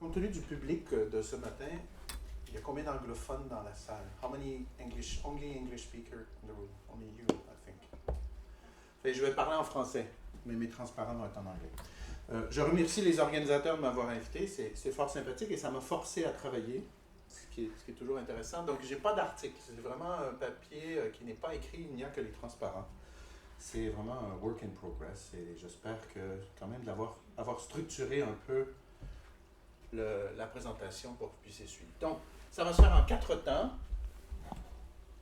Compte tenu du public de ce matin, il y a combien d'anglophones dans la salle? How many only English speakers in the room? Only you, I think. Fait, je vais parler en français, mais mes transparents vont être en anglais. Je remercie les organisateurs de m'avoir invité, c'est fort sympathique et ça m'a forcé à travailler, ce qui est toujours intéressant. Donc, je n'ai pas d'article, c'est vraiment un papier qui n'est pas écrit, il n'y a que les transparents. C'est vraiment un work in progress et j'espère que quand même d'avoir structuré un peu la présentation pour que vous puissiez suivre. Donc, ça va se faire en 4 temps.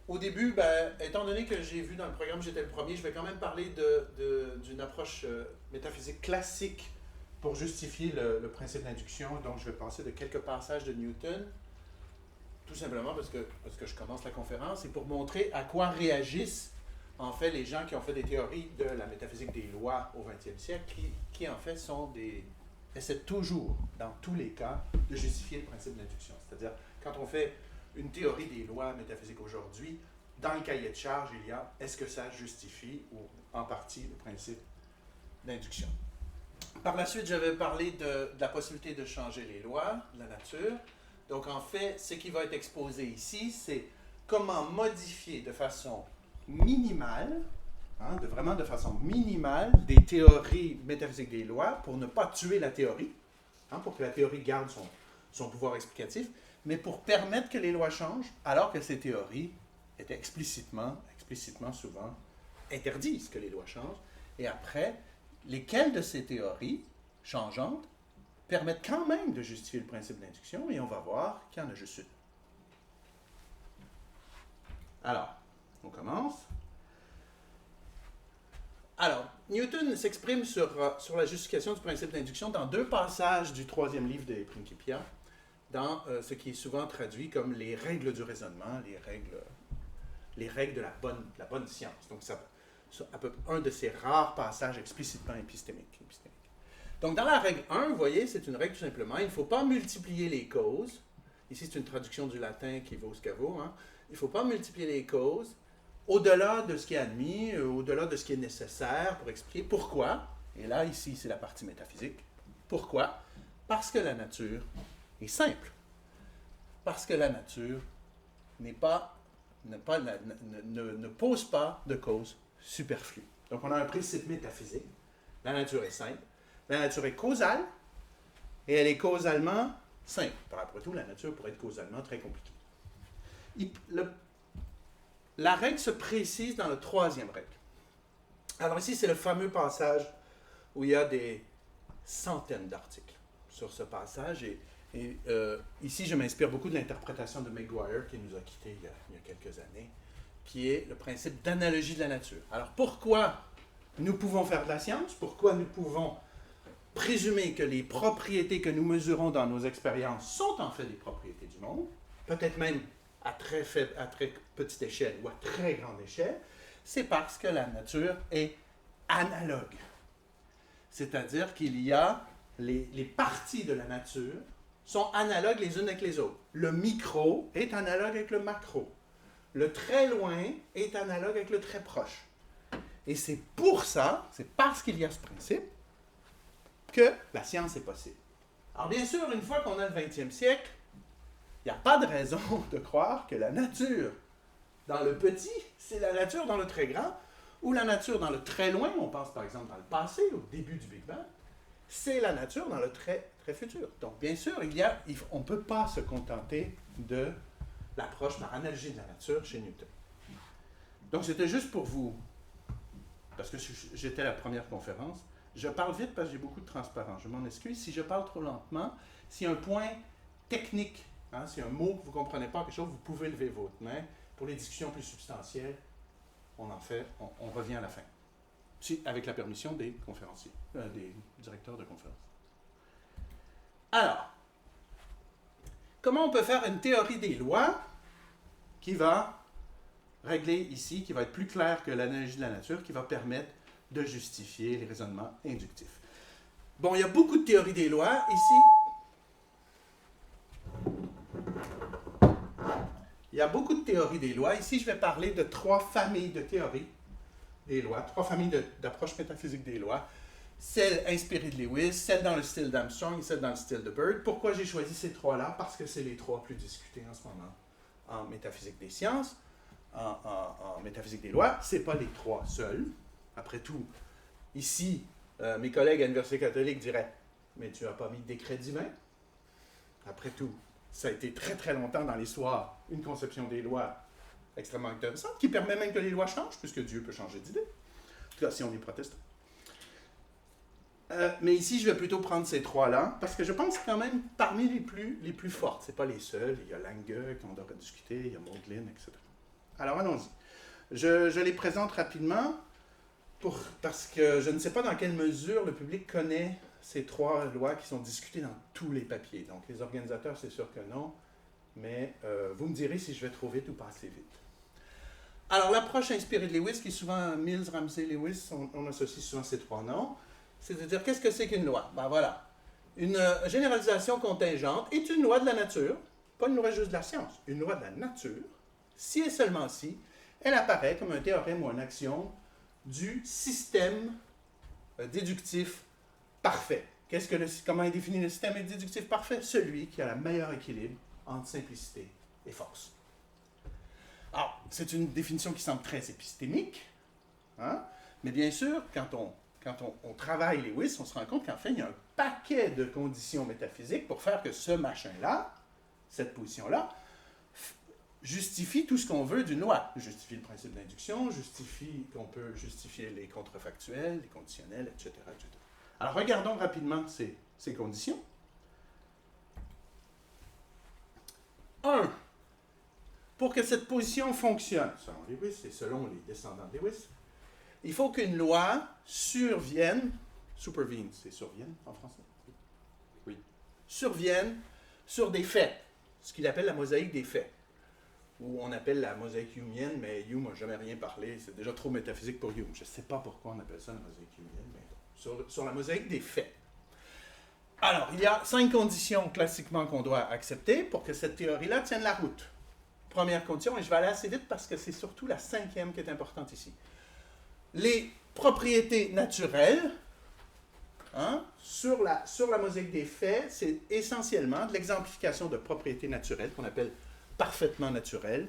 Au début, étant donné que j'ai vu dans le programme, j'étais le premier, je vais quand même parler d'une approche métaphysique classique pour justifier le principe d'induction. Donc, je vais passer de quelques passages de Newton, tout simplement parce que je commence la conférence, et pour montrer à quoi réagissent en fait les gens qui ont fait des théories de la métaphysique des lois au 20e siècle, qui en fait essaient toujours, dans tous les cas, de justifier le principe d'induction. C'est-à-dire, quand on fait une théorie des lois métaphysiques aujourd'hui, dans le cahier de charge, il y a est-ce que ça justifie ou en partie le principe d'induction. Par la suite, je vais parler de la possibilité de changer les lois de la nature. Donc, en fait, ce qui va être exposé ici, c'est comment modifier de façon minimale, vraiment de façon minimale, des théories métaphysiques des lois pour ne pas tuer la théorie, pour que la théorie garde son pouvoir explicatif, mais pour permettre que les lois changent, alors que ces théories étaient explicitement souvent interdisent que les lois changent. Et après, lesquelles de ces théories changeantes permettent quand même de justifier le principe d'induction, et on va voir qu'il y en a juste une. Alors, on commence. Alors, Newton s'exprime sur la justification du principe d'induction dans 2 passages du 3e livre des Principia, dans ce qui est souvent traduit comme les règles du raisonnement, les règles de la bonne science. Donc, c'est un de ces rares passages explicitement épistémiques. Donc, dans la règle 1, vous voyez, c'est une règle tout simplement, il ne faut pas multiplier les causes. Ici, c'est une traduction du latin qui vaut ce qu'elle vaut. Il ne faut pas multiplier les causes au-delà de ce qui est admis, au-delà de ce qui est nécessaire pour expliquer pourquoi. Et là, ici, c'est la partie métaphysique. Pourquoi? Parce que la nature est simple. Parce que la nature ne pose pas de cause superflue. Donc, on a un principe métaphysique. La nature est simple. La nature est causale. Et elle est causalement simple. Après tout, la nature pourrait être causalement très compliquée. La règle se précise dans la 3e règle. Alors ici, c'est le fameux passage où il y a des centaines d'articles sur ce passage. Et ici, je m'inspire beaucoup de l'interprétation de McGuire, qui nous a quittés il y a quelques années, qui est le principe d'analogie de la nature. Alors pourquoi nous pouvons faire de la science? Pourquoi nous pouvons présumer que les propriétés que nous mesurons dans nos expériences sont en fait des propriétés du monde, peut-être même à très petite échelle ou à très grande échelle, c'est parce que la nature est analogue. C'est-à-dire qu'il y a les parties de la nature sont analogues les unes avec les autres. Le micro est analogue avec le macro. Le très loin est analogue avec le très proche. Et c'est pour ça, c'est parce qu'il y a ce principe, que la science est possible. Alors bien sûr, une fois qu'on a le 20e siècle, il n'y a pas de raison de croire que la nature dans le petit, c'est la nature dans le très grand, ou la nature dans le très loin, on pense par exemple dans le passé, au début du Big Bang, c'est la nature dans le très, très futur. Donc bien sûr, on ne peut pas se contenter de l'approche par analogie de la nature chez Newton. Donc c'était juste pour vous, parce que j'étais à la première conférence, je parle vite parce que j'ai beaucoup de transparence, je m'en excuse. Si je parle trop lentement, si un point technique, si un mot que vous ne comprenez pas quelque chose, vous pouvez lever votre main. Pour les discussions plus substantielles, on revient à la fin. Avec la permission des conférenciers, des directeurs de conférences. Alors, comment on peut faire une théorie des lois qui va régler ici, qui va être plus claire que l'analogie de la nature, qui va permettre de justifier les raisonnements inductifs? Bon, il y a beaucoup de théories des lois. Ici, il y a beaucoup de théories des lois. Ici, je vais parler de 3 familles de théories des lois, 3 familles d'approches métaphysiques des lois celle inspirée de Lewis, celle dans le style d'Armstrong et celle dans le style de Bird. Pourquoi j'ai choisi ces trois-là? Parce que c'est les trois plus discutés en ce moment en métaphysique des sciences, en métaphysique des lois. Ce n'est pas les trois seuls. Après tout, ici, mes collègues à l'Université catholique diraient « Mais tu n'as pas mis de décret divin? » Après tout, ça a été très très longtemps dans l'histoire une conception des lois extrêmement intéressante, qui permet même que les lois changent, puisque Dieu peut changer d'idée. En tout cas, si on est protestant. Mais ici, je vais plutôt prendre ces trois-là, parce que je pense quand même parmi les plus fortes. Ce n'est pas les seuls. Il y a Lange, qu'on devrait discuter, il y a Maudlin, etc. Alors, allons-y. Je les présente rapidement, parce que je ne sais pas dans quelle mesure le public connaît ces trois lois qui sont discutées dans tous les papiers. Donc, les organisateurs, c'est sûr que non, mais vous me direz si je vais trop vite ou pas assez vite. Alors, l'approche inspirée de Lewis, qui est souvent Mills, Ramsey, Lewis, on associe souvent ces trois noms. C'est-à-dire, qu'est-ce que c'est qu'une loi? Ben voilà. Une généralisation contingente est une loi de la nature, pas une loi juste de la science, une loi de la nature, si et seulement si elle apparaît comme un théorème ou un axiome du système déductif parfait. Comment est défini le système déductif parfait? Celui qui a le meilleur équilibre entre simplicité et force. Alors, c'est une définition qui semble très épistémique, hein? Mais bien sûr, quand on travaille Lewis, on se rend compte qu'en fait, il y a un paquet de conditions métaphysiques pour faire que ce machin-là, cette position-là, justifie tout ce qu'on veut d'une loi. Justifie le principe d'induction, justifie qu'on peut justifier les contrefactuels, les conditionnels, etc., etc. Alors, regardons rapidement ces conditions. 1. Pour que cette position fonctionne, selon Lewis et selon les descendants de Lewis, il faut qu'une loi survienne, supervene, c'est survienne en français? Oui. Survienne sur des faits, ce qu'il appelle la mosaïque des faits, ou on appelle la mosaïque humienne, mais Hume n'a jamais rien parlé, c'est déjà trop métaphysique pour Hume. Je ne sais pas pourquoi on appelle ça la mosaïque humienne, mais sur la mosaïque des faits. Alors, il y a 5 conditions classiquement qu'on doit accepter pour que cette théorie-là tienne la route. Première condition, et je vais aller assez vite parce que c'est surtout la 5e qui est importante ici. Les propriétés naturelles, hein, sur la mosaïque des faits, c'est essentiellement de l'exemplification de propriétés naturelles qu'on appelle parfaitement naturelles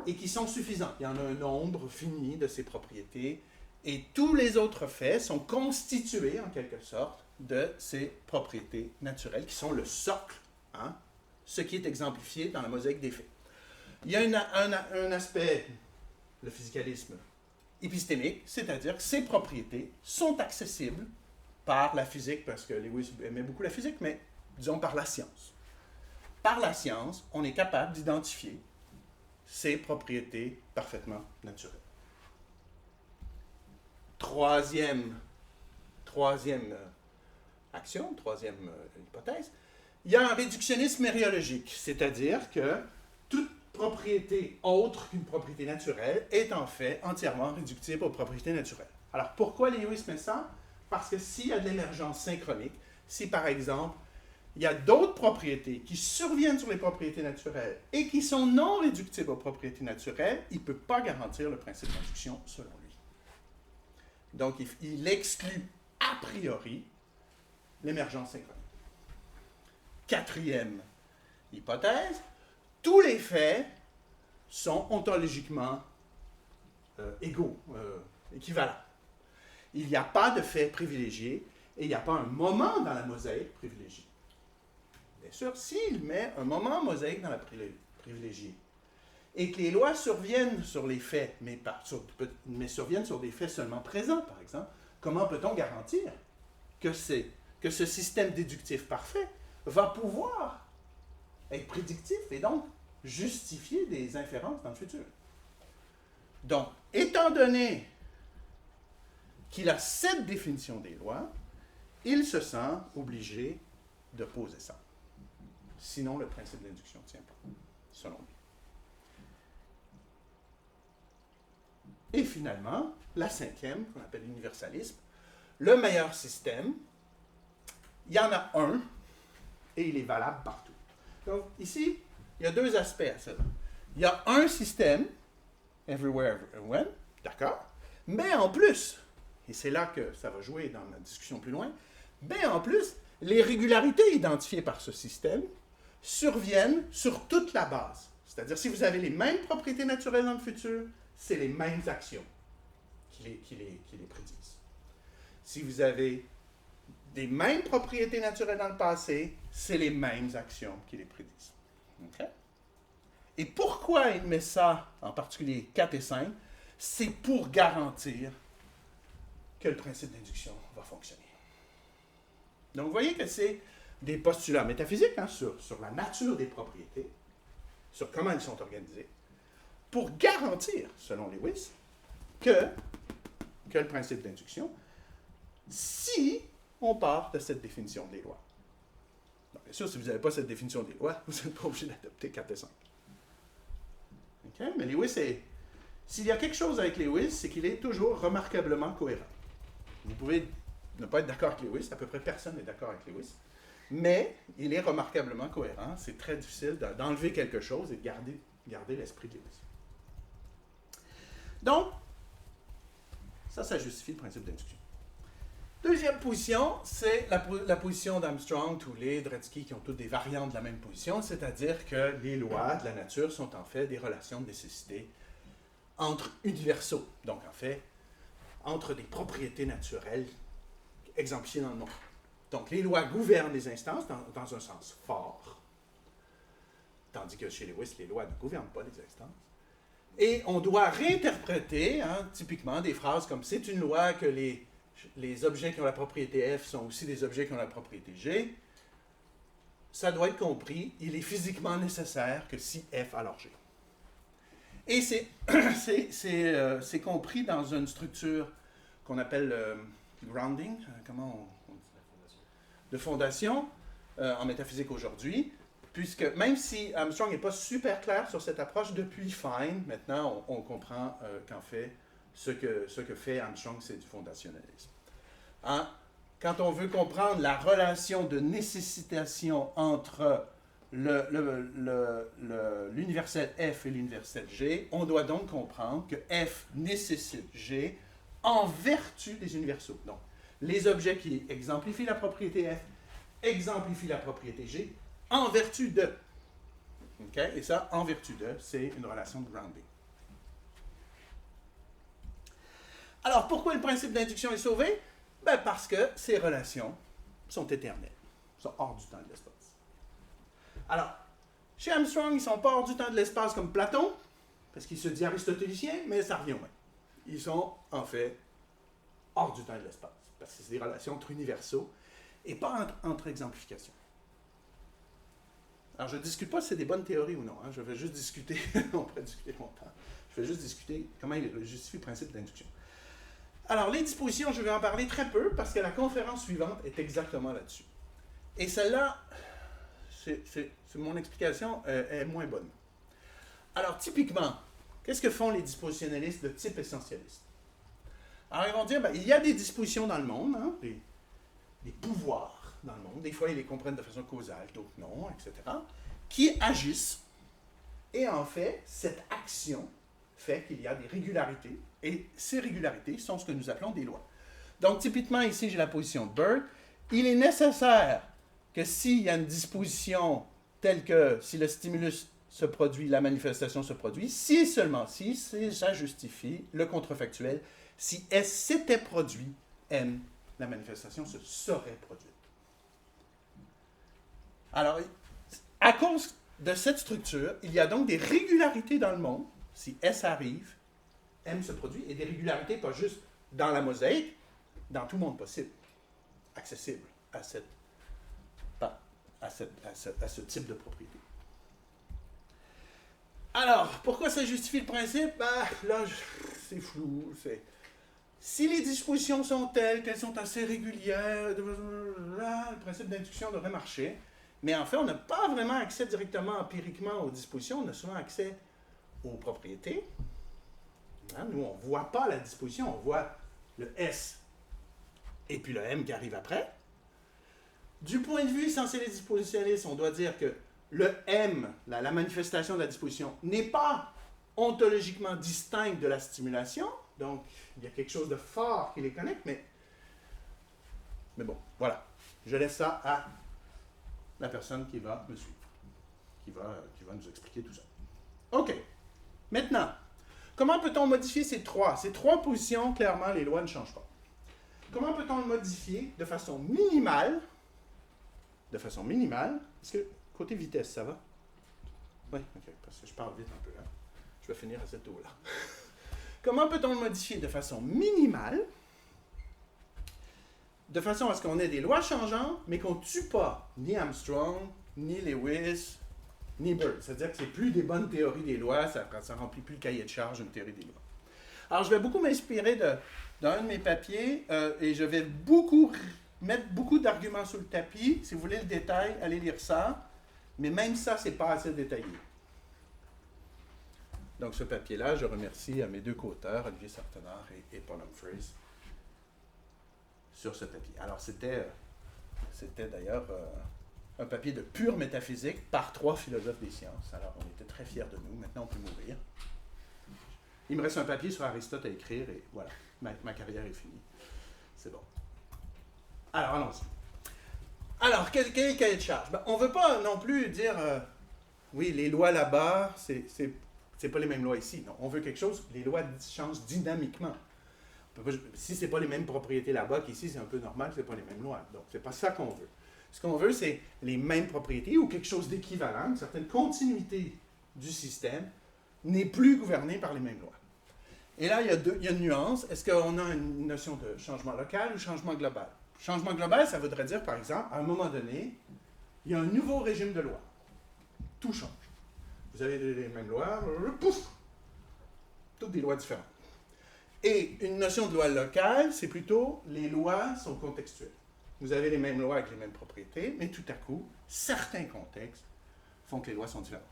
et qui sont suffisantes. Il y en a un nombre fini de ces propriétés et tous les autres faits sont constitués en quelque sorte de ces propriétés naturelles qui sont le socle, hein, ce qui est exemplifié dans la mosaïque des faits. Il y a un aspect, le physicalisme épistémique, c'est-à-dire que ces propriétés sont accessibles par la physique, parce que Lewis aimait beaucoup la physique, mais disons par la science. Par la science, on est capable d'identifier ces propriétés parfaitement naturelles. Troisième axiome, troisième hypothèse, il y a un réductionnisme mériologique, c'est-à-dire que toute propriété autre qu'une propriété naturelle est en fait entièrement réductible aux propriétés naturelles. Alors pourquoi Lewis met ça? Parce que s'il y a de l'émergence synchronique, si par exemple il y a d'autres propriétés qui surviennent sur les propriétés naturelles et qui sont non réductibles aux propriétés naturelles, il ne peut pas garantir le principe d'induction selon lui. Donc il exclut a priori l'émergence synchronique. 4e hypothèse, tous les faits sont ontologiquement égaux, équivalents. Il n'y a pas de fait privilégié et il n'y a pas un moment dans la mosaïque privilégié. Bien sûr, s'il met un moment mosaïque dans la privilégiée et que les lois surviennent sur les faits, mais surviennent sur des faits seulement présents, par exemple, comment peut-on garantir que ce système déductif parfait va pouvoir être prédictif et donc justifier des inférences dans le futur? Donc, étant donné qu'il a cette définition des lois, il se sent obligé de poser ça. Sinon, le principe d'induction ne tient pas, selon lui. Et finalement, la 5e, qu'on appelle l'universalisme, le meilleur système, il y en a un, et il est valable partout. Donc, ici, il y a 2 aspects à ça. Il y a un système, everywhere, when, d'accord, mais en plus, et c'est là que ça va jouer dans la discussion plus loin, bien en plus, les régularités identifiées par ce système surviennent sur toute la base. C'est-à-dire, si vous avez les mêmes propriétés naturelles dans le futur, c'est les mêmes actions qui les prédisent. Si vous avez des mêmes propriétés naturelles dans le passé, c'est les mêmes actions qui les prédisent. Okay? Et pourquoi il met ça, en particulier 4 et 5, c'est pour garantir que le principe d'induction va fonctionner. Donc, vous voyez que c'est des postulats métaphysiques sur la nature des propriétés, sur comment elles sont organisées, pour garantir, selon Lewis, que le principe d'induction, si on part de cette définition des lois. Donc, bien sûr, si vous n'avez pas cette définition des lois, vous n'êtes pas obligé d'adopter 4 et 5. Okay? Mais Lewis s'il y a quelque chose avec Lewis, c'est qu'il est toujours remarquablement cohérent. Vous pouvez ne pas être d'accord avec Lewis, à peu près personne n'est d'accord avec Lewis, mais il est remarquablement cohérent. C'est très difficile d'enlever quelque chose et de garder l'esprit de Lewis. Donc, ça justifie le principe d'induction. Deuxième position, c'est la position d'Armstrong, Toulet, Dretske, qui ont toutes des variantes de la même position, c'est-à-dire que les lois de la nature sont en fait des relations de nécessité entre universaux, donc en fait, entre des propriétés naturelles exemplifiées dans le monde. Donc, les lois gouvernent les instances dans un sens fort, tandis que chez Lewis, les lois ne gouvernent pas les instances. Et on doit réinterpréter, typiquement, des phrases comme « c'est une loi que les objets qui ont la propriété F sont aussi des objets qui ont la propriété G », ça doit être compris, il est physiquement nécessaire que si F, alors G. Et c'est compris dans une structure qu'on appelle grounding, comment on dit de fondation en métaphysique aujourd'hui, puisque même si Armstrong n'est pas super clair sur cette approche, depuis Fine, maintenant on comprend qu'en fait, ce que fait Armstrong, c'est du fondationnalisme. Quand on veut comprendre la relation de nécessitation entre l'universel F et l'universel G, on doit donc comprendre que F nécessite G en vertu des universaux. Donc, les objets qui exemplifient la propriété F exemplifient la propriété G en vertu de. Okay? Et ça, en vertu de, c'est une relation de grounding. Alors, pourquoi le principe d'induction est sauvé? Ben parce que ces relations sont éternelles, sont hors du temps et de l'espace. Alors, chez Armstrong, ils ne sont pas hors du temps et de l'espace comme Platon, parce qu'il se dit aristotélicien, mais ça revient au même. Ils sont, en fait, hors du temps et de l'espace, parce que c'est des relations entre universaux et pas entre exemplifications. Alors, je ne discute pas si c'est des bonnes théories ou non. Je vais juste discuter, on pourrait discuter longtemps. Je vais juste discuter comment il justifie le principe d'induction. Alors, les dispositions, je vais en parler très peu, parce que la conférence suivante est exactement là-dessus. Et celle-là, mon explication est moins bonne. Alors, typiquement, qu'est-ce que font les dispositionnalistes de type essentialiste? Alors, ils vont dire, il y a des dispositions dans le monde, des pouvoirs dans le monde, des fois ils les comprennent de façon causale, d'autres non, etc., qui agissent, et en fait, cette action fait qu'il y a des régularités, et ces régularités sont ce que nous appelons des lois. Donc, typiquement, ici, j'ai la position de Bird. Il est nécessaire que s'il y a une disposition telle que si le stimulus se produit, la manifestation se produit, si et seulement si, ça justifie le contrefactuel. Si S s'était produit, M, la manifestation se serait produite. Alors, à cause de cette structure, il y a donc des régularités dans le monde. Si S arrive, M se produit, et des régularités pas juste dans la mosaïque, dans tout le monde possible, accessible à ce type de propriété. Alors, pourquoi ça justifie le principe? Là, c'est flou. Si les dispositions sont telles qu'elles sont assez régulières, là, le principe d'induction devrait marcher. Mais en fait, on n'a pas vraiment accès directement, empiriquement, aux dispositions. On a souvent accès aux propriétés. Nous, on ne voit pas la disposition. On voit le S et puis le M qui arrive après. Du point de vue essentiel des dispositionnistes, on doit dire que le M, la manifestation de la disposition, n'est pas ontologiquement distincte de la stimulation. Donc, il y a quelque chose de fort qui les connecte, mais bon, voilà. Je laisse ça à la personne qui va me suivre, qui va nous expliquer tout ça. OK. Maintenant, comment peut-on modifier ces trois positions? Clairement, les lois ne changent pas. Comment peut-on le modifier de façon minimale? Est-ce que côté vitesse, ça va? Oui, OK, parce que je parle vite un peu. Hein? Je vais finir à cette eau-là. Comment peut-on le modifier de façon minimale, de façon à ce qu'on ait des lois changeantes, mais qu'on ne tue pas ni Armstrong, ni Lewis, ni Bird. C'est-à-dire que ce n'est plus des bonnes théories des lois, ça ne remplit plus le cahier de charge d'une théorie des lois. Alors, je vais beaucoup m'inspirer d'un de mes papiers et je vais mettre beaucoup d'arguments sur le tapis. Si vous voulez le détail, allez lire ça. Mais même ça, ce n'est pas assez détaillé. Donc, ce papier-là, je remercie à mes deux co-auteurs, Olivier Sartenard et Paul Humphreys, sur ce papier. Alors, c'était d'ailleurs un papier de pure métaphysique par 3 philosophes des sciences. Alors, on était très fiers de nous. Maintenant, on peut mourir. Il me reste un papier sur Aristote à écrire et voilà, ma carrière est finie. C'est bon. Alors, allons-y. Alors, quel est le cahier de charge? On ne veut pas non plus dire, oui, les lois là-bas, c'est pas les mêmes lois ici. Non, on veut quelque chose, les lois changent dynamiquement. Si ce n'est pas les mêmes propriétés là-bas qu'ici, c'est un peu normal, ce n'est pas les mêmes lois. Donc, ce n'est pas ça qu'on veut. Ce qu'on veut, c'est les mêmes propriétés ou quelque chose d'équivalent, une certaine continuité du système n'est plus gouvernée par les mêmes lois. Et là, il y a une nuance. Est-ce qu'on a une notion de changement local ou changement global? Changement global, ça voudrait dire, par exemple, à un moment donné, il y a un nouveau régime de loi. Tout change. Vous avez les mêmes lois, pouf! Toutes des lois différentes. Et une notion de loi locale, c'est plutôt les lois sont contextuelles. Vous avez les mêmes lois avec les mêmes propriétés, mais tout à coup, certains contextes font que les lois sont différentes.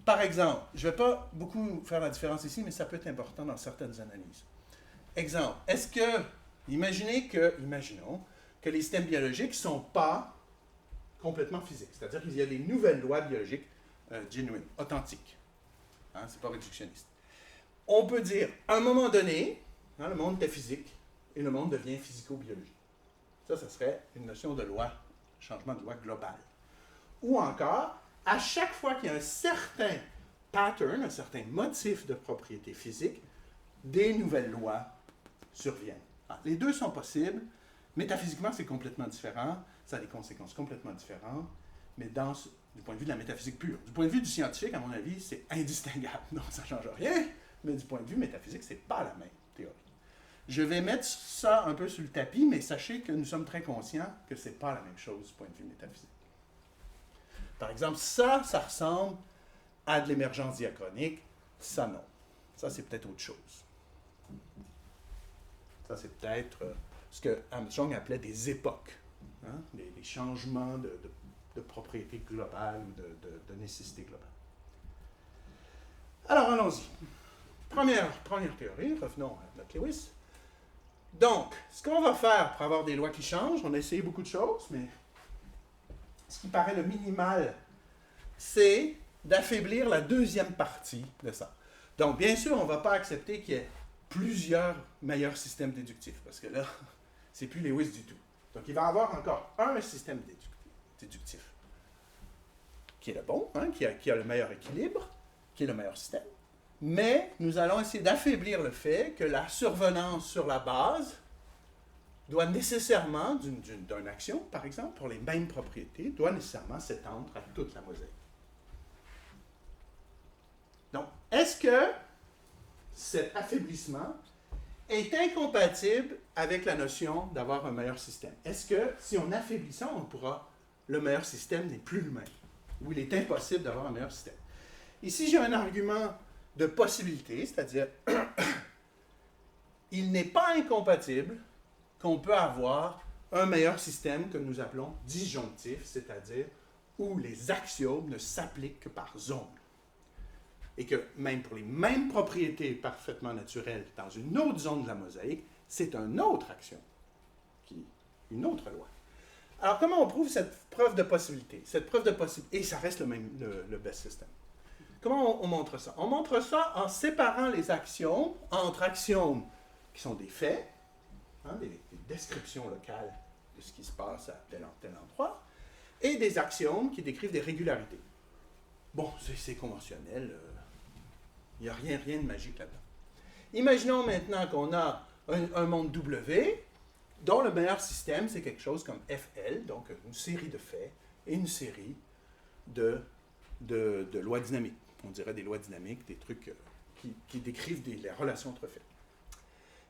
Par exemple, je ne vais pas beaucoup faire la différence ici, mais ça peut être important dans certaines analyses. Exemple, imaginons que les systèmes biologiques ne sont pas complètement physiques. C'est-à-dire qu'il y a des nouvelles lois biologiques genuines, authentiques. Hein, ce n'est pas réductionniste. On peut dire, à un moment donné, le monde était physique et le monde devient physico-biologique. Ça serait une notion de loi, changement de loi global. Ou encore, à chaque fois qu'il y a un certain pattern, un certain motif de propriété physique, des nouvelles lois surviennent. Alors, les deux sont possibles. Métaphysiquement, c'est complètement différent. Ça a des conséquences complètement différentes. Mais du point de vue de la métaphysique pure. Du point de vue du scientifique, à mon avis, c'est indistinguable. Non, ça ne change rien. Mais du point de vue métaphysique, ce n'est pas la même théorie. Je vais mettre ça un peu sur le tapis, mais sachez que nous sommes très conscients que ce n'est pas la même chose du point de vue métaphysique. Par exemple, ça ressemble à de l'émergence diachronique. Ça, non. Ça, c'est peut-être autre chose. Ça, c'est peut-être ce que Armstrong appelait des époques. Hein? Des changements de propriété globale ou de nécessité globale. Alors, allons-y. Première théorie, revenons à notre Lewis. Donc, ce qu'on va faire pour avoir des lois qui changent, on a essayé beaucoup de choses, mais ce qui paraît le minimal, c'est d'affaiblir la deuxième partie de ça. Donc, bien sûr, on ne va pas accepter qu'il y ait plusieurs meilleurs systèmes déductifs, parce que là, c'est plus Lewis du tout. Donc, il va y avoir encore un système déductif qui est le bon, hein, qui a le meilleur équilibre, qui est le meilleur système. Mais nous allons essayer d'affaiblir le fait que la survenance sur la base doit nécessairement, d'une action, par exemple, pour les mêmes propriétés, doit nécessairement s'étendre à toute la mosaïque. Donc, est-ce que cet affaiblissement est incompatible avec la notion d'avoir un meilleur système? Est-ce que si on affaiblit ça, le meilleur système n'est plus le même? Ou il est impossible d'avoir un meilleur système? Ici, j'ai un argument de possibilité, c'est-à-dire il n'est pas incompatible qu'on peut avoir un meilleur système que nous appelons disjonctif, c'est-à-dire où les axiomes ne s'appliquent que par zone. Et que même pour les mêmes propriétés parfaitement naturelles dans une autre zone de la mosaïque, c'est un autre axiome, une autre loi. Alors, comment on prouve cette preuve de possibilité? Et ça reste le best system. Comment on montre ça? On montre ça en séparant les axiomes entre axiomes qui sont des faits, des descriptions locales de ce qui se passe à tel endroit, et des axiomes qui décrivent des régularités. Bon, c'est conventionnel, il n'y a rien de magique là-dedans. Imaginons maintenant qu'on a un monde W, dont le meilleur système, c'est quelque chose comme FL, donc une série de faits et une série de lois dynamiques. On dirait des lois dynamiques, des trucs qui décrivent les relations entre faits.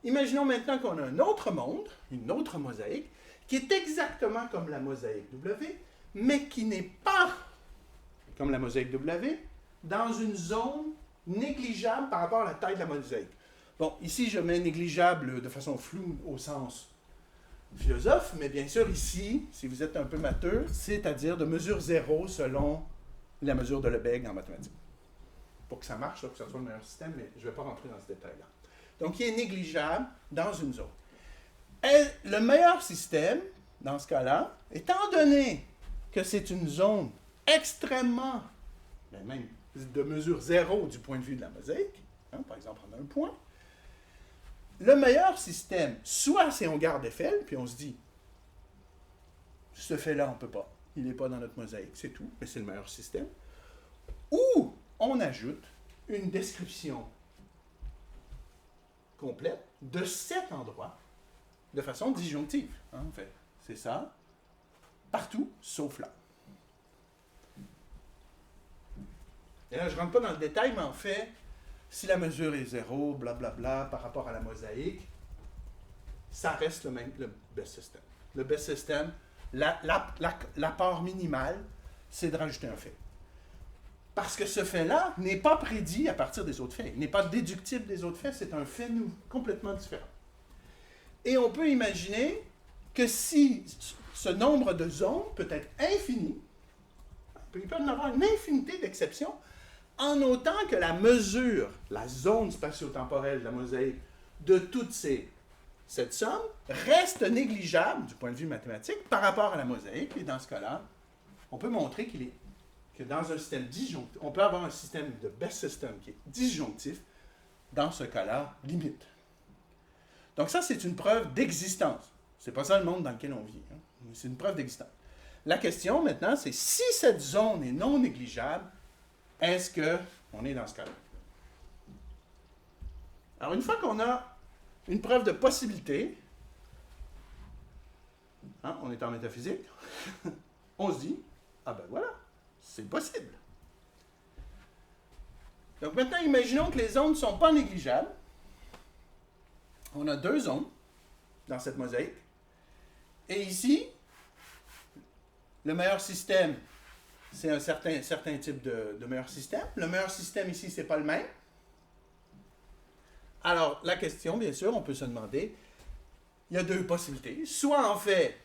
Imaginons maintenant qu'on a un autre monde, une autre mosaïque, qui est exactement comme la mosaïque W, mais qui n'est pas comme la mosaïque W, dans une zone négligeable par rapport à la taille de la mosaïque. Bon, ici, je mets négligeable de façon floue au sens philosophe, mais bien sûr, ici, si vous êtes un peu matheux, c'est-à-dire de mesure 0 selon la mesure de Lebesgue en mathématiques. Pour que ça marche, pour que ça soit le meilleur système, mais je ne vais pas rentrer dans ce détail-là. Donc, il est négligeable dans une zone. Et le meilleur système, dans ce cas-là, étant donné que c'est une zone extrêmement, même de mesure 0 du point de vue de la mosaïque, par exemple en un point, le meilleur système, soit c'est on garde FL, puis on se dit, ce fait-là, on ne peut pas, il n'est pas dans notre mosaïque, c'est tout, mais c'est le meilleur système, ou on ajoute une description complète de cet endroit de façon disjonctive, en fait. C'est ça, partout, sauf là. Et là, je ne rentre pas dans le détail, mais en fait, si la mesure est 0, blablabla, par rapport à la mosaïque, ça reste le best system. Le best system, la part minimale, c'est de rajouter un fait. Parce que ce fait-là n'est pas prédit à partir des autres faits. Il n'est pas déductible des autres faits, c'est un fait complètement différent. Et on peut imaginer que si ce nombre de zones peut être infini, il peut y en avoir une infinité d'exceptions, en autant que la mesure, la zone spatio-temporelle de la mosaïque de toute cette somme reste négligeable du point de vue mathématique par rapport à la mosaïque. Et dans ce cas-là, on peut montrer que dans un système disjonctif, on peut avoir un système de best system qui est disjonctif, dans ce cas-là, limite. Donc ça, c'est une preuve d'existence. C'est pas ça le monde dans lequel on vit. C'est une preuve d'existence. La question maintenant, c'est si cette zone est non négligeable, est-ce qu'on est dans ce cas-là? Alors, une fois qu'on a une preuve de possibilité, on est en métaphysique, on se dit, ah ben voilà, c'est possible. Donc maintenant, imaginons que les zones ne sont pas négligeables. On a deux zones dans cette mosaïque. Et ici, le meilleur système, c'est un certain type de meilleur système. Le meilleur système ici, ce n'est pas le même. Alors, la question, bien sûr, on peut se demander, il y a deux possibilités. Soit, en fait,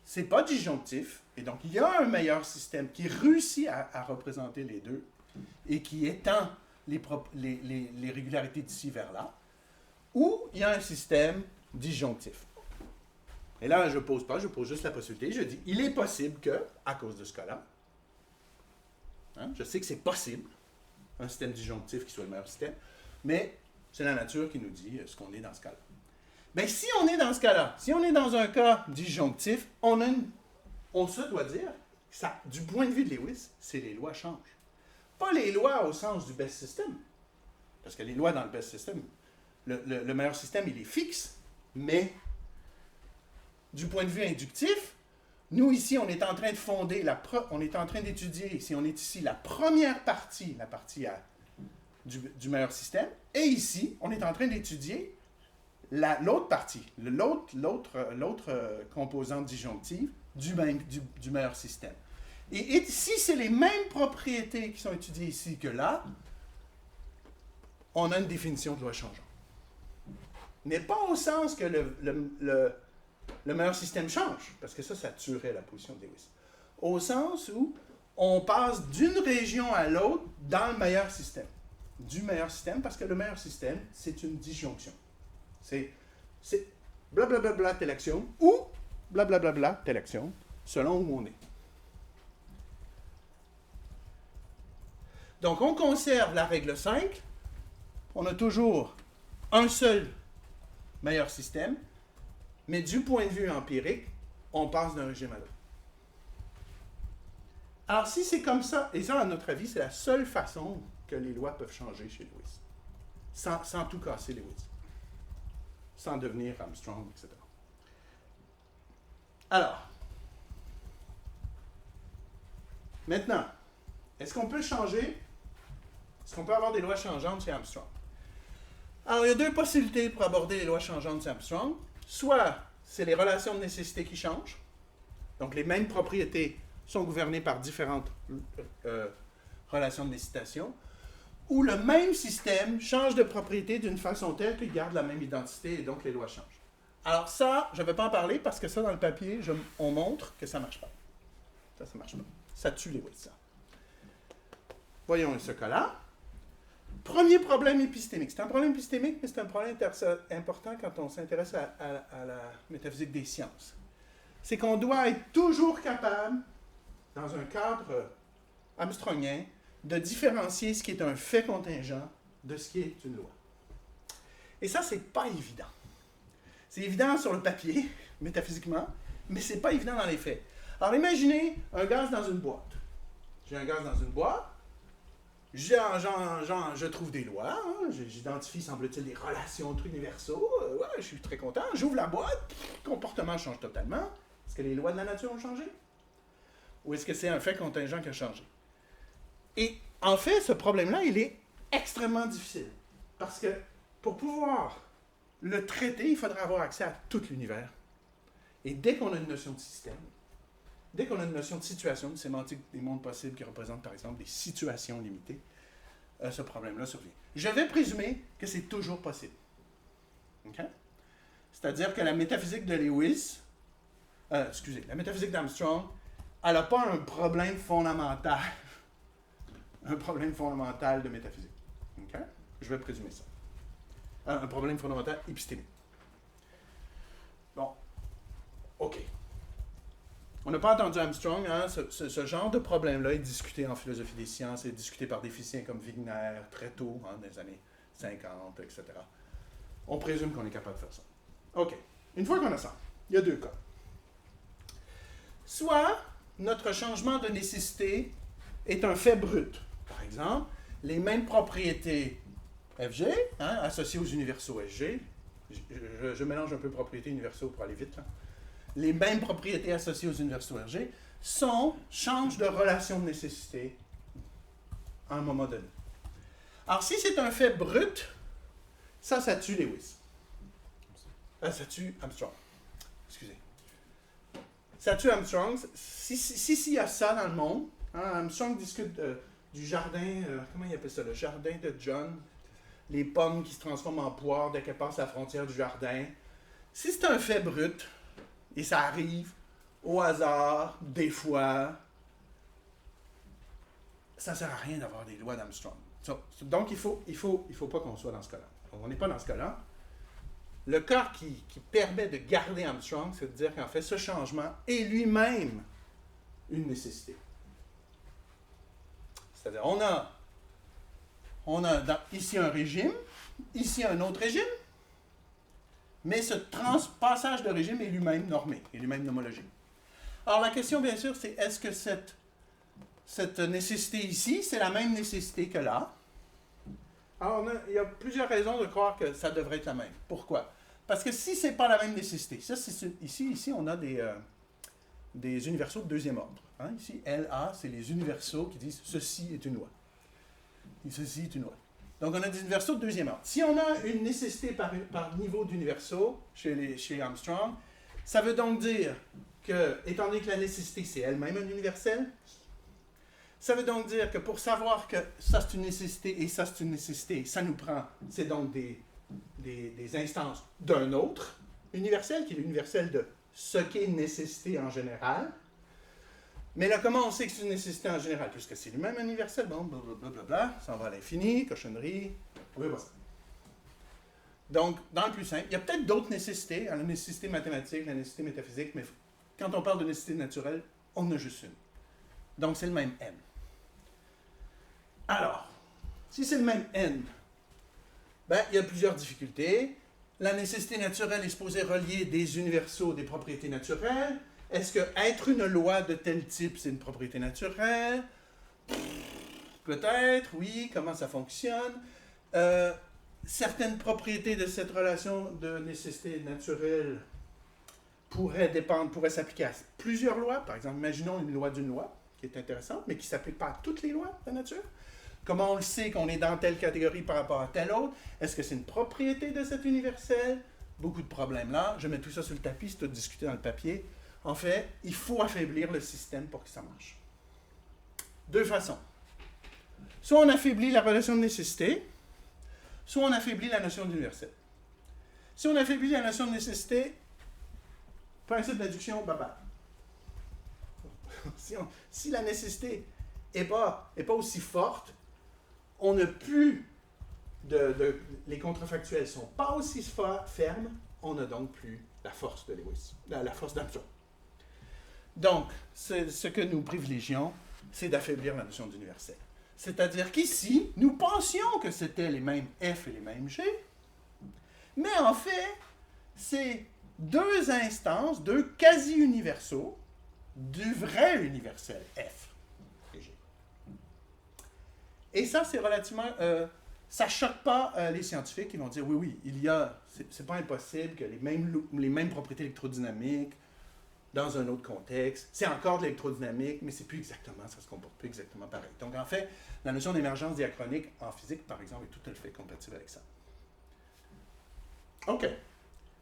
ce n'est pas disjonctif, et donc il y a un meilleur système qui réussit à représenter les deux, et qui étend les régularités d'ici vers là, ou il y a un système disjonctif. Et là, je ne pose pas, je pose juste la possibilité. Je dis, il est possible que, à cause de ce cas-là, je sais que c'est possible, un système disjonctif qui soit le meilleur système, mais c'est la nature qui nous dit ce qu'on est dans ce cas-là. Mais si on est dans ce cas-là, si on est dans un cas disjonctif, on se doit dire, ça, du point de vue de Lewis, c'est les lois changent. Pas les lois au sens du best system, parce que les lois dans le best system, le meilleur système, il est fixe, mais du point de vue inductif, nous ici, on est en train de fonder, on est en train d'étudier, si on est ici, la première partie, la partie A du meilleur système, et ici, on est en train d'étudier l'autre partie, l'autre composante disjonctive du meilleur système. Et si c'est les mêmes propriétés qui sont étudiées ici que là, on a une définition de loi changeante. Mais pas au sens que le meilleur système change, parce que ça tuerait la position de Lewis. Au sens où on passe d'une région à l'autre dans le meilleur système. Du meilleur système, parce que le meilleur système, c'est une disjonction. C'est blablabla telle action ou blablabla telle action, selon où on est. Donc, on conserve la règle 5. On a toujours un seul meilleur système, mais du point de vue empirique, on passe d'un régime à l'autre. Alors, si c'est comme ça, et ça, à notre avis, c'est la seule façon que les lois peuvent changer chez Lewis, sans tout casser Lewis, sans devenir Armstrong, etc. Alors, maintenant, est-ce qu'on peut changer? Est-ce qu'on peut avoir des lois changeantes chez Armstrong? Alors, il y a deux possibilités pour aborder les lois changeantes chez Armstrong. Soit c'est les relations de nécessité qui changent, donc les mêmes propriétés sont gouvernées par différentes relations de nécessitation, ou le même système change de propriété d'une façon telle qu'il garde la même identité et donc les lois changent. Alors ça, je ne vais pas en parler parce que ça, dans le papier, on montre que ça ne marche pas. Ça ne marche pas. Ça tue les Lewis, ça. Voyons ce cas-là. Premier problème épistémique. C'est un problème épistémique, mais c'est un problème important quand on s'intéresse à la métaphysique des sciences. C'est qu'on doit être toujours capable, dans un cadre armstrongien, de différencier ce qui est un fait contingent de ce qui est une loi. Et ça, c'est pas évident. C'est évident sur le papier, métaphysiquement, mais c'est pas évident dans les faits. Alors, imaginez un gaz dans une boîte. J'ai un gaz dans une boîte. Je trouve des lois, hein, j'identifie, semble-t-il, des relations universaux. Ouais, je suis très content. J'ouvre la boîte, le comportement change totalement. Est-ce que les lois de la nature ont changé? Ou est-ce que c'est un fait contingent qui a changé? Et en fait, ce problème-là, il est extrêmement difficile. Parce que pour pouvoir le traiter, il faudra avoir accès à tout l'univers. Et dès qu'on a une notion de système, dès qu'on a une notion de situation, de sémantique des mondes possibles qui représentent par exemple des situations limitées, ce problème-là survient. Je vais présumer que c'est toujours possible. Okay? C'est-à-dire que la métaphysique de Lewis, la métaphysique d'Armstrong, elle n'a pas un problème fondamental. Un problème fondamental de métaphysique. Okay? Je vais présumer ça. Un problème fondamental épistémique. Bon. OK. On n'a pas entendu Armstrong, hein? Ce genre de problème-là est discuté en philosophie des sciences, est discuté par des physiciens comme Wigner très tôt, hein, dans les années 50, etc. On présume qu'on est capable de faire ça. OK. Une fois qu'on a ça, il y a deux cas. Soit notre changement de nécessité est un fait brut. Par exemple, les mêmes propriétés FG, hein, associées aux universaux SG, je mélange un peu propriétés universaux pour aller vite, là. Les mêmes propriétés associées aux universaux RG changent de relation de nécessité à un moment donné. Alors, si c'est un fait brut, ça tue Lewis. Ça tue Armstrong. Excusez. Ça tue Armstrong. S'il y a ça dans le monde, hein, Armstrong discute du jardin, comment il appelle ça, le jardin de John, les pommes qui se transforment en poires dès qu'elles passent la frontière du jardin. Si c'est un fait brut, et ça arrive au hasard, des fois, ça ne sert à rien d'avoir des lois d'Armstrong. Donc, il faut pas qu'on soit dans ce cas-là. On n'est pas dans ce cas-là. Le cas qui permet de garder Armstrong, c'est de dire qu'en fait, ce changement est lui-même une nécessité. C'est-à-dire, on a ici un régime, ici un autre régime, mais ce passage de régime est lui-même normé, est lui-même nomologique. Alors la question, bien sûr, c'est est-ce que cette nécessité ici, c'est la même nécessité que là? Alors il y a plusieurs raisons de croire que ça devrait être la même. Pourquoi? Parce que si ce n'est pas la même nécessité, ça, ici on a des universaux de deuxième ordre. Hein? Ici, LA, c'est les universaux qui disent ceci est une loi. Et ceci est une loi. Donc, on a des universaux de deuxième ordre. Si on a une nécessité par niveau d'universaux chez Armstrong, ça veut donc dire que, étant donné que la nécessité, c'est elle-même un universel, ça veut donc dire que pour savoir que ça, c'est une nécessité et ça, c'est une nécessité, ça nous prend, c'est donc des instances d'un autre universel, qui est l'universel de ce qu'est une nécessité en général. Mais là, comment on sait que c'est une nécessité en général? Puisque c'est lui-même un universel, bon, blablabla, ça va à l'infini, cochonnerie, on veut pas ça. Donc, dans le plus simple, il y a peut-être d'autres nécessités, la nécessité mathématique, la nécessité métaphysique, mais quand on parle de nécessité naturelle, on en a juste une. Donc, c'est le même N. Alors, si c'est le même N, ben, il y a plusieurs difficultés. la nécessité naturelle est supposée relier des universaux, des propriétés naturelles? Est-ce que être une loi de tel type, c'est une propriété naturelle? Peut-être, oui. Comment ça fonctionne? Certaines propriétés de cette relation de nécessité naturelle pourraient s'appliquer à plusieurs lois. Par exemple, imaginons une loi d'une loi, qui est intéressante, mais qui ne s'applique pas à toutes les lois de la nature. Comment on le sait qu'on est dans telle catégorie par rapport à telle autre? Est-ce que c'est une propriété de cet universel? Beaucoup de problèmes là. Je mets tout ça sur le tapis, c'est tout discuté dans le papier. En fait, il faut affaiblir le système pour que ça marche. Deux façons. Soit on affaiblit la relation de nécessité, soit on affaiblit la notion d'universel. Si on affaiblit la notion de nécessité, principe d'induction, bye-bye. Si la nécessité n'est pas aussi forte, on n'a plus les contrefactuels ne sont pas aussi fermes, on n'a donc plus la force de Lewis, la force d'Armstrong. Donc, ce que nous privilégions, c'est d'affaiblir la notion d'universel. C'est-à-dire qu'ici, nous pensions que c'était les mêmes F et les mêmes G, mais en fait, c'est deux instances, deux quasi-universaux du vrai universel F et G. Et ça, c'est relativement... ça ne choque pas les scientifiques qui vont dire, oui, c'est pas impossible que les mêmes propriétés électrodynamiques dans un autre contexte, c'est encore de l'électrodynamique, mais c'est plus exactement, ça se comporte plus exactement pareil. Donc en fait, la notion d'émergence diachronique en physique, par exemple, est tout à fait compatible avec ça. OK.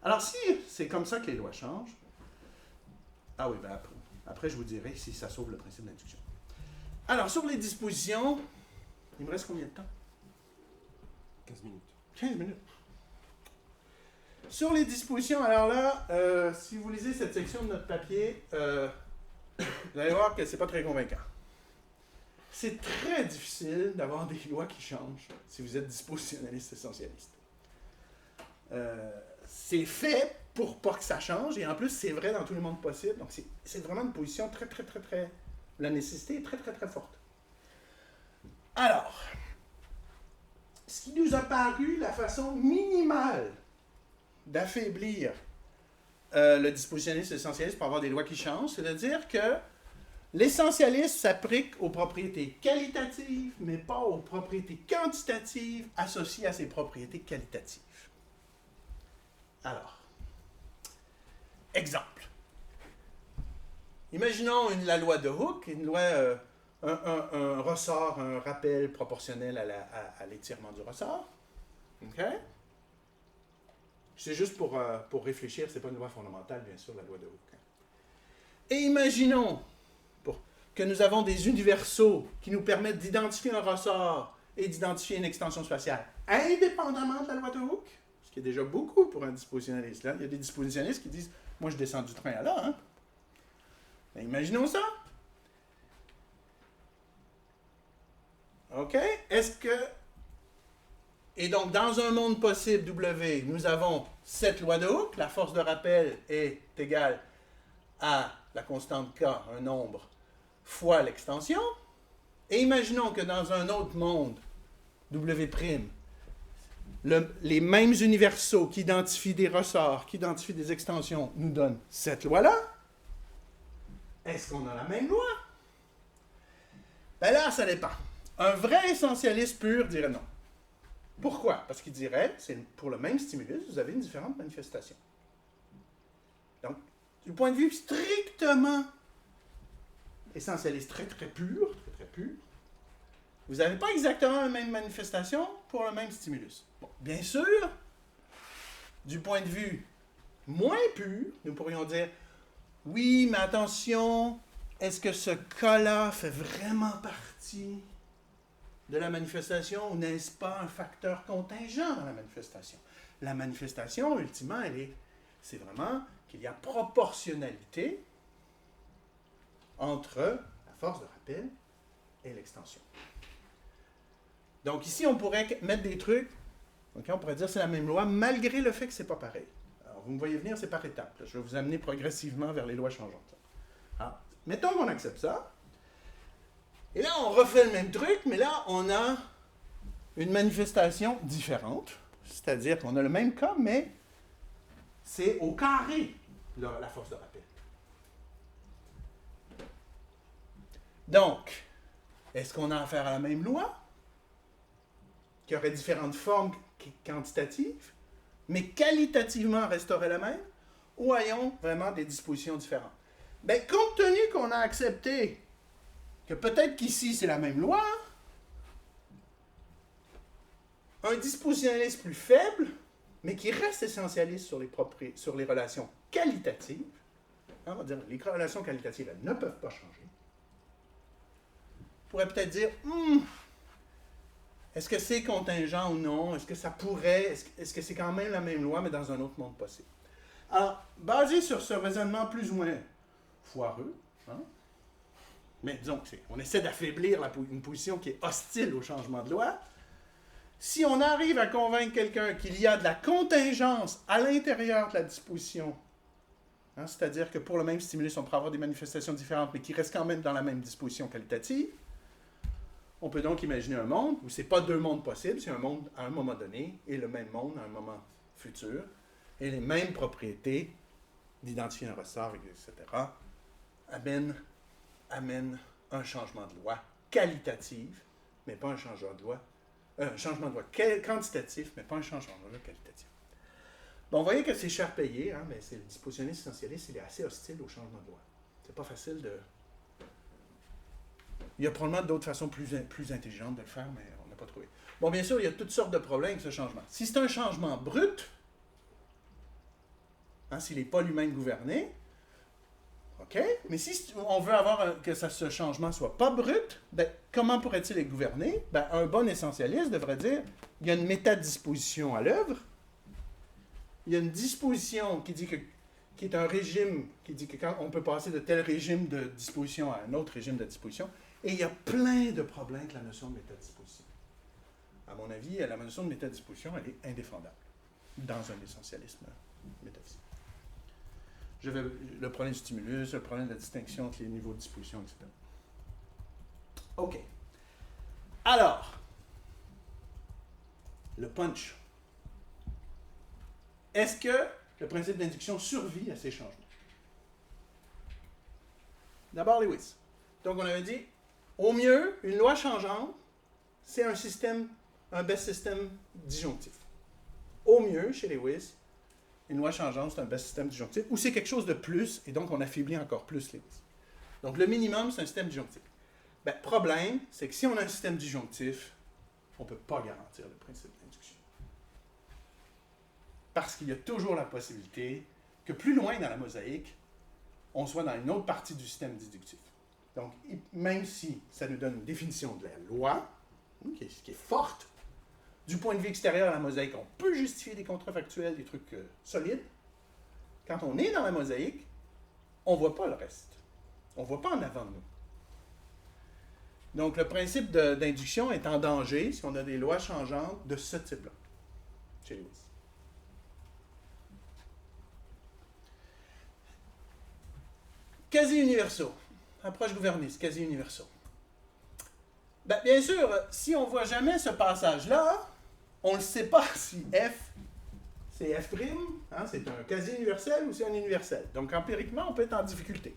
Alors si c'est comme ça que les lois changent, après je vous dirai si ça sauve le principe d'induction. Alors sur les dispositions, il me reste combien de temps? 15 minutes. 15 minutes. Sur les dispositions, alors là, si vous lisez cette section de notre papier, vous allez voir que c'est pas très convaincant. C'est très difficile d'avoir des lois qui changent si vous êtes dispositionnaliste essentialiste. C'est fait pour pas que ça change, et en plus, c'est vrai dans tous les mondes possibles. Donc, c'est vraiment une position très... La nécessité est très forte. Alors, ce qui nous a paru la façon minimale d'affaiblir le dispositionnalisme essentialiste pour avoir des lois qui changent, c'est de dire que l'essentialisme s'applique aux propriétés qualitatives, mais pas aux propriétés quantitatives associées à ces propriétés qualitatives. Alors, exemple. Imaginons la loi de Hooke, une loi, un ressort, un rappel proportionnel à l'étirement du ressort. OK? C'est juste pour réfléchir, ce n'est pas une loi fondamentale, bien sûr, la loi de Hooke. Et imaginons que nous avons des universaux qui nous permettent d'identifier un ressort et d'identifier une extension spatiale indépendamment de la loi de Hooke, ce qui est déjà beaucoup pour un dispositionnaliste. Là, il y a des dispositionnistes qui disent « Moi, je descends du train à là. Hein? » Ben, imaginons ça. OK? Est-ce que... Et donc, dans un monde possible, W, nous avons cette loi de Hooke. La force de rappel est égale à la constante K, un nombre, fois l'extension. Et imaginons que dans un autre monde, W', les mêmes universaux qui identifient des ressorts, qui identifient des extensions, nous donnent cette loi-là. Est-ce qu'on a la même loi? Ben là, ça dépend. Un vrai essentialiste pur dirait non. Pourquoi? Parce qu'il dirait, c'est pour le même stimulus, vous avez une différente manifestation. Donc, du point de vue strictement essentialiste, très pur, vous n'avez pas exactement la même manifestation pour le même stimulus. Bon, bien sûr, du point de vue moins pur, nous pourrions dire, oui, mais attention, est-ce que ce cas-là fait vraiment partie de la manifestation ou n'est-ce pas un facteur contingent dans la manifestation? La manifestation, ultimement, c'est vraiment qu'il y a proportionnalité entre la force de rappel et l'extension. Donc ici, on pourrait mettre des trucs, okay, on pourrait dire que c'est la même loi, malgré le fait que ce n'est pas pareil. Alors, vous me voyez venir, c'est par étapes. Là. Je vais vous amener progressivement vers les lois changeantes. Alors, mettons qu'on accepte ça. Et là, on refait le même truc, mais là, on a une manifestation différente. C'est-à-dire qu'on a le même cas, mais c'est au carré la force de rappel. Donc, est-ce qu'on a affaire à la même loi, qui aurait différentes formes quantitatives, mais qualitativement resterait la même, ou ayons vraiment des dispositions différentes? Bien, compte tenu qu'on a accepté que peut-être qu'ici c'est la même loi, un dispositionnaliste plus faible, mais qui reste essentialiste sur les relations qualitatives, on va dire les relations qualitatives, elles ne peuvent pas changer, pourrait peut-être dire, est-ce que c'est contingent ou non? Est-ce que ça pourrait, est-ce que c'est quand même la même loi, mais dans un autre monde possible? Alors, basé sur ce raisonnement plus ou moins foireux, mais disons qu'on essaie d'affaiblir une position qui est hostile au changement de loi, si on arrive à convaincre quelqu'un qu'il y a de la contingence à l'intérieur de la disposition, c'est-à-dire que pour le même stimulus, on pourrait avoir des manifestations différentes, mais qui restent quand même dans la même disposition qualitative, on peut donc imaginer un monde où ce n'est pas deux mondes possibles, c'est un monde à un moment donné et le même monde à un moment futur, et les mêmes propriétés d'identifier un ressort, etc., amènent un changement de loi qualitatif, mais pas un changement de loi quantitatif, mais pas un changement de loi qualitatif. Bon, vous voyez que c'est cher payé, mais c'est le dispositionniste essentialiste, il est assez hostile au changement de loi. C'est pas facile de... Il y a probablement d'autres façons plus intelligentes de le faire, mais on n'a pas trouvé. Bon, bien sûr, il y a toutes sortes de problèmes avec ce changement. Si c'est un changement brut, s'il n'est pas lui-même gouverné, OK, mais si on veut que ce changement ne soit pas brut, comment pourrait-il être gouverné? Un bon essentialiste devrait dire, il y a une métadisposition à l'œuvre, il y a une disposition qui est un régime, qui dit que quand on peut passer de tel régime de disposition à un autre régime de disposition, et il y a plein de problèmes avec la notion de métadisposition. À mon avis, la notion de métadisposition, elle est indéfendable dans un essentialisme métaphysique. Le problème du stimulus, le problème de la distinction entre les niveaux de disposition, etc. OK. Alors, le punch. Est-ce que le principe d'induction survit à ces changements? D'abord, Lewis. Donc, on avait dit, au mieux, une loi changeante, c'est un best system disjonctif. Au mieux, chez Lewis, une loi changeante, c'est un best system disjonctif, ou c'est quelque chose de plus, et donc on affaiblit encore plus Lewis. Donc, le minimum, c'est un système disjonctif. Problème, c'est que si on a un système disjonctif, on ne peut pas garantir le principe d'induction. Parce qu'il y a toujours la possibilité que plus loin dans la mosaïque, on soit dans une autre partie du système déductif. Donc, même si ça nous donne une définition de la loi, qui est forte, du point de vue extérieur à la mosaïque, on peut justifier des contrefactuels, des trucs solides. Quand on est dans la mosaïque, on ne voit pas le reste. On ne voit pas en avant de nous. Donc, le principe d'induction est en danger si on a des lois changeantes de ce type-là, chez Lewis. Quasi-universaux. Approche gouverniste, quasi-universaux. Bien sûr, si on ne voit jamais ce passage-là, on ne sait pas si F, c'est F', c'est un quasi-universel ou c'est un universel. Donc, empiriquement, on peut être en difficulté.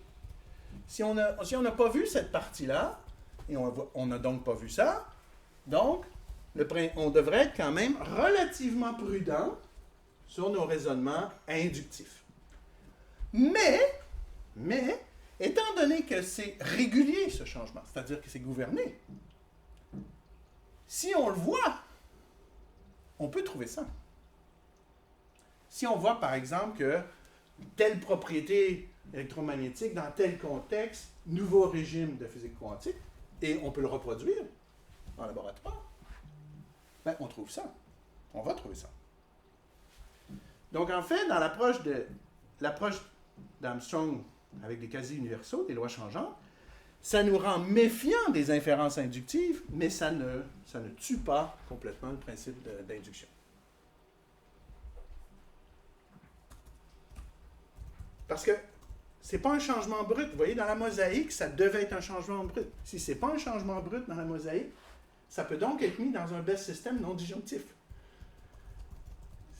Si on n'a pas vu cette partie-là, et on n'a donc pas vu ça, donc, on devrait être quand même relativement prudent sur nos raisonnements inductifs. Mais, étant donné que c'est régulier, ce changement, c'est-à-dire que c'est gouverné, si on le voit, on peut trouver ça. Si on voit, par exemple, que telle propriété électromagnétique, dans tel contexte, nouveau régime de physique quantique, et on peut le reproduire en laboratoire, on trouve ça. On va trouver ça. Donc, en fait, dans l'approche d'Armstrong avec des quasi-universaux, des lois changeantes, ça nous rend méfiants des inférences inductives, mais ça ne tue pas complètement le principe d'induction. Parce que ce n'est pas un changement brut. Vous voyez, dans la mosaïque, ça devait être un changement brut. Si ce n'est pas un changement brut dans la mosaïque, ça peut donc être mis dans un best system non disjonctif.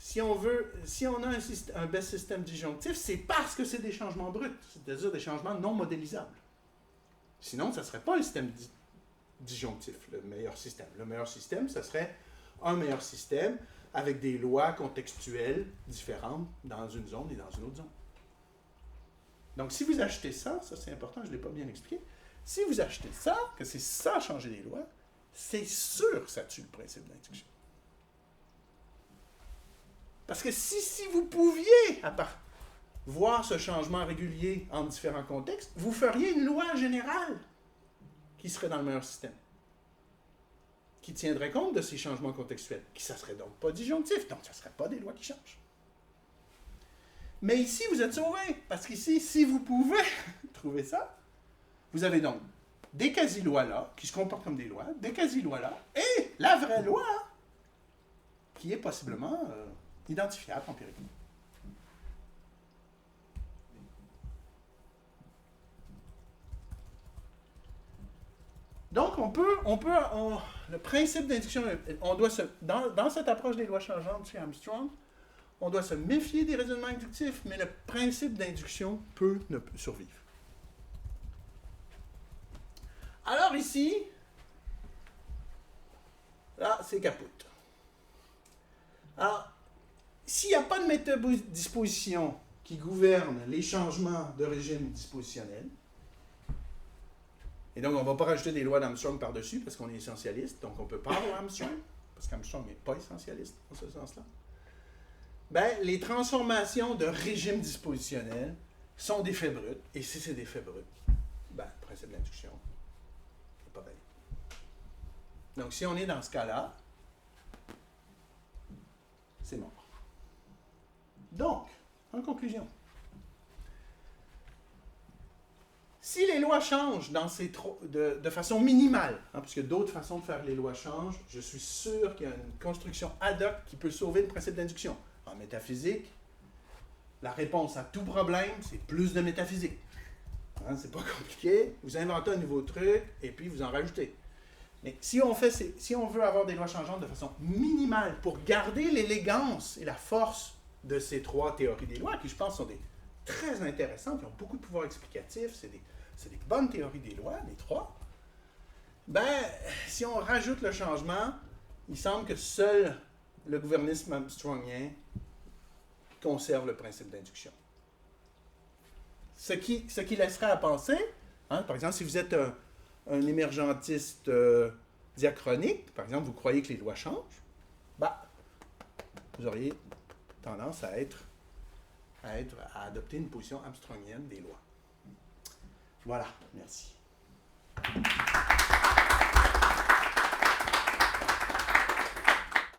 si on a un best system disjonctif, c'est parce que c'est des changements bruts, c'est-à-dire des changements non modélisables. Sinon, ça ne serait pas le système disjonctif, le meilleur système. Le meilleur système, ça serait un meilleur système avec des lois contextuelles différentes dans une zone et dans une autre zone. Donc, si vous achetez ça c'est important, je ne l'ai pas bien expliqué, si vous achetez ça, que c'est ça changer les lois, c'est sûr que ça tue le principe d'induction. Parce que si vous pouviez voir ce changement régulier en différents contextes, vous feriez une loi générale qui serait dans le meilleur système, qui tiendrait compte de ces changements contextuels, qui ne serait donc pas disjonctif, donc ça ne serait pas des lois qui changent. Mais ici, vous êtes sauvés, parce qu'ici, si vous pouvez trouver ça, vous avez donc des quasi-lois là, qui se comportent comme des lois, des quasi-lois là, et la vraie loi, qui est possiblement identifiable empiriquement. Donc, le principe d'induction, dans cette approche des lois changeantes chez Armstrong, on doit se méfier des raisonnements inductifs, mais le principe d'induction peut survivre. Alors ici, là, c'est capote. Alors, s'il n'y a pas de métadisposition qui gouverne les changements de régime dispositionnel, et donc on ne va pas rajouter des lois d'Armstrong par-dessus parce qu'on est essentialiste, donc on ne peut pas avoir Armstrong, parce qu'Armstrong n'est pas essentialiste dans ce sens-là, ben, les transformations de régime dispositionnel sont des faits bruts, et si c'est des faits bruts, ben, le principe d'induction n'est pas valide. Donc si on est dans ce cas-là, c'est mort. Donc, en conclusion, si les lois changent de façon minimale, parce que d'autres façons de faire les lois changent, je suis sûr qu'il y a une construction ad hoc qui peut sauver le principe d'induction. En métaphysique, la réponse à tout problème, c'est plus de métaphysique. C'est pas compliqué. Vous inventez un nouveau truc et puis vous en rajoutez. Mais si on veut avoir des lois changeantes de façon minimale pour garder l'élégance et la force de ces trois théories des lois, qui je pense sont très intéressantes, qui ont beaucoup de pouvoir explicatif, c'est des bonnes théories des lois, les trois, ben, si on rajoute le changement, il semble que seul le gouvernisme armstrongien conserve le principe d'induction. Ce qui laisserait à penser, par exemple, si vous êtes un émergentiste diachronique, par exemple, vous croyez que les lois changent, vous auriez tendance à adopter une position armstrongienne des lois. Voilà, merci.